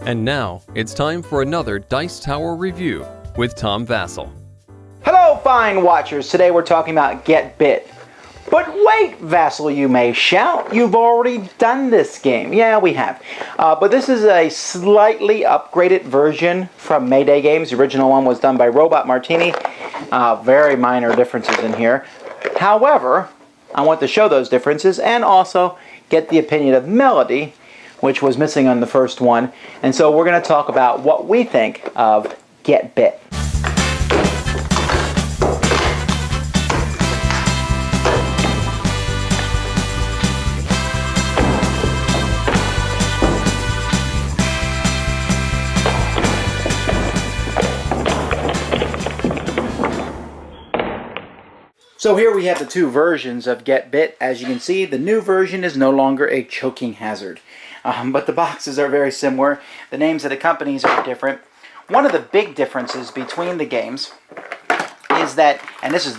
And now, it's time for another Dice Tower review with Tom Vasel. Hello, fine watchers. Today we're talking about Get Bit. But wait, Vasel, you may shout. You've already done this game. Yeah, we have. But this is a slightly upgraded version from Mayday Games. The original one was done by Robot Martini. Very minor differences in here. However, I want to show those differences and also get the opinion of Melody, which was missing on the first one. And so we're going to talk about what we think of Get Bit. So here we have the two versions of Get Bit. As you can see, the new version is no longer a choking hazard. But the boxes are very similar. The names of the companies are different. One of the big differences between the games is that, and this is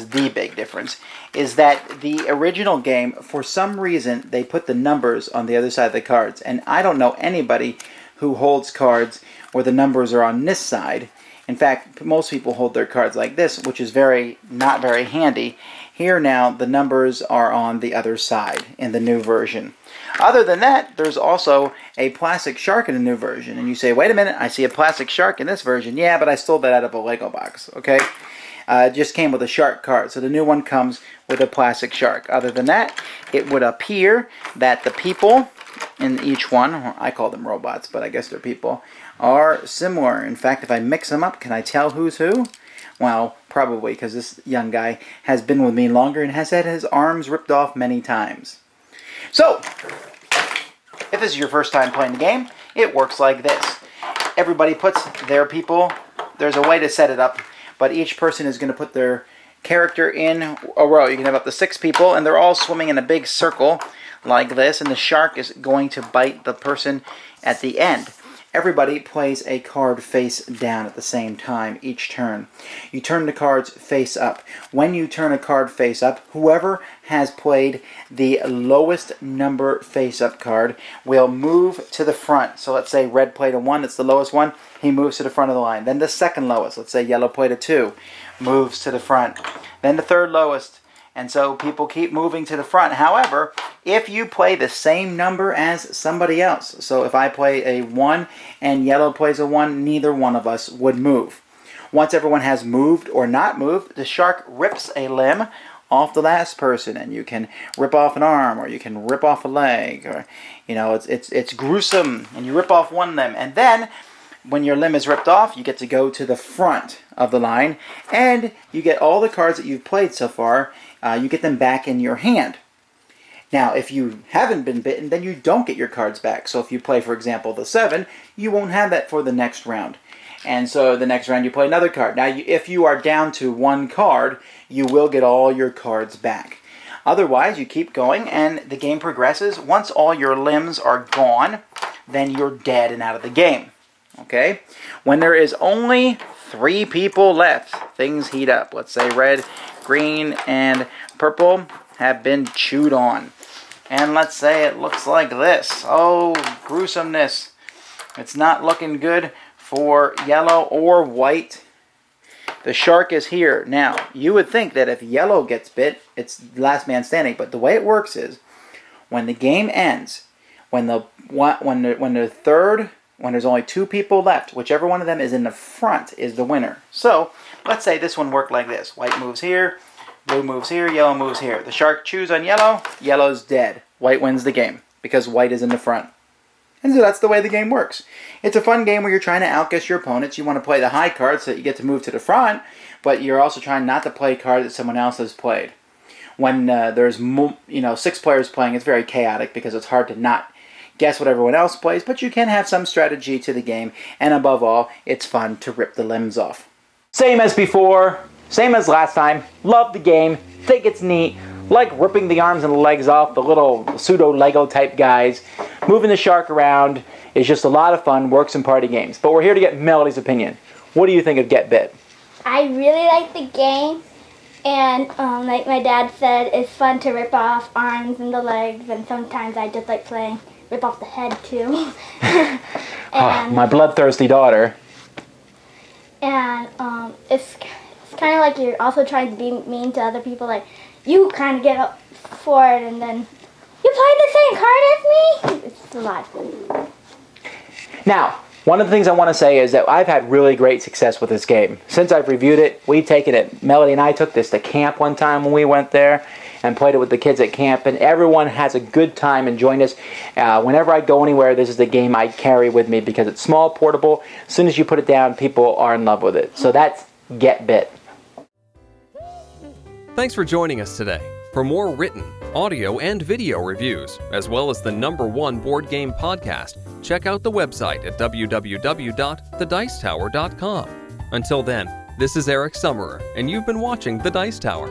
the big difference, is that the original game, for some reason, they put the numbers on the other side of the cards. And I don't know anybody who holds cards where the numbers are on this side. In fact, most people hold their cards like this, which is not very handy. Here now, the numbers are on the other side in the new version. Other than that, there's also a plastic shark in the new version. And you say, wait a minute, I see a plastic shark in this version. Yeah, but I stole that out of a Lego box, okay? It just came with a shark card. So the new one comes with a plastic shark. Other than that, it would appear that the people in each one, I call them robots, but I guess they're people, are similar. In fact, if I mix them up, can I tell who's who? Well, probably, because this young guy has been with me longer and has had his arms ripped off many times. So, if this is your first time playing the game, it works like this. Everybody puts their people, there's a way to set it up, but each person is going to put their character in a row. You can have up to 6 people, and they're all swimming in a big circle like this, and the shark is going to bite the person at the end. Everybody plays a card face down at the same time each turn. You turn the cards face up. When you turn a card face up, whoever has played the lowest number face up card will move to the front. So let's say red played a 1, it's the lowest one, he moves to the front of the line. Then the second lowest, let's say yellow played a 2, moves to the front. Then the third lowest. And so people keep moving to the front. However, if you play the same number as somebody else, so if I play a 1 and yellow plays a 1, neither one of us would move. Once everyone has moved or not moved, the shark rips a limb off the last person, and you can rip off an arm, or you can rip off a leg, or it's gruesome, and you rip off one limb, and then when your limb is ripped off, you get to go to the front of the line, and you get all the cards that you've played so far. You get them back in your hand. Now, if you haven't been bitten, then you don't get your cards back. So if you play, for example, the 7, you won't have that for the next round. And so the next round you play another card. Now, if you are down to 1 card, you will get all your cards back. Otherwise, you keep going, and the game progresses. Once all your limbs are gone, then you're dead and out of the game. Okay? When there is only 3 people left, things heat up. Let's say red, green, and purple have been chewed on. And let's say it looks like this. Oh, gruesomeness. It's not looking good for yellow or white. The shark is here. Now, you would think that if yellow gets bit, it's last man standing. But the way it works is, when the game ends, when there's only 2 people left, whichever one of them is in the front is the winner. So, let's say this one worked like this. White moves here, blue moves here, yellow moves here. The shark chews on yellow, yellow's dead. White wins the game because white is in the front. And so that's the way the game works. It's a fun game where you're trying to outguess your opponents. You want to play the high cards so that you get to move to the front, but you're also trying not to play cards that someone else has played. When there's 6 players playing, it's very chaotic because it's hard to not guess what everyone else plays, but you can have some strategy to the game, and above all, it's fun to rip the limbs off. Same as before, same as last time. Love the game, think it's neat, like ripping the arms and the legs off the little pseudo-Lego type guys. Moving the shark around is just a lot of fun, works in party games. But we're here to get Melody's opinion. What do you think of Get Bit? I really like the game, and like my dad said, it's fun to rip off arms and the legs, and sometimes I just like playing rip off the head too. My bloodthirsty daughter. And it's kind of like you're also trying to be mean to other people. Like, you kind of get up for it, and then you play the same card as me? It's a lot of fun. Now, one of the things I want to say is that I've had really great success with this game. Since I've reviewed it, we've taken it. Melody and I took this to camp one time when we went there and played it with the kids at camp, and everyone has a good time enjoying this. Whenever I go anywhere, this is the game I carry with me because it's small, portable. As soon as you put it down, people are in love with it. So that's Get Bit. Thanks for joining us today. For more written, audio, and video reviews, as well as the #1 board game podcast, check out the website at www.thedicetower.com. Until then, this is Eric Summerer, and you've been watching The Dice Tower.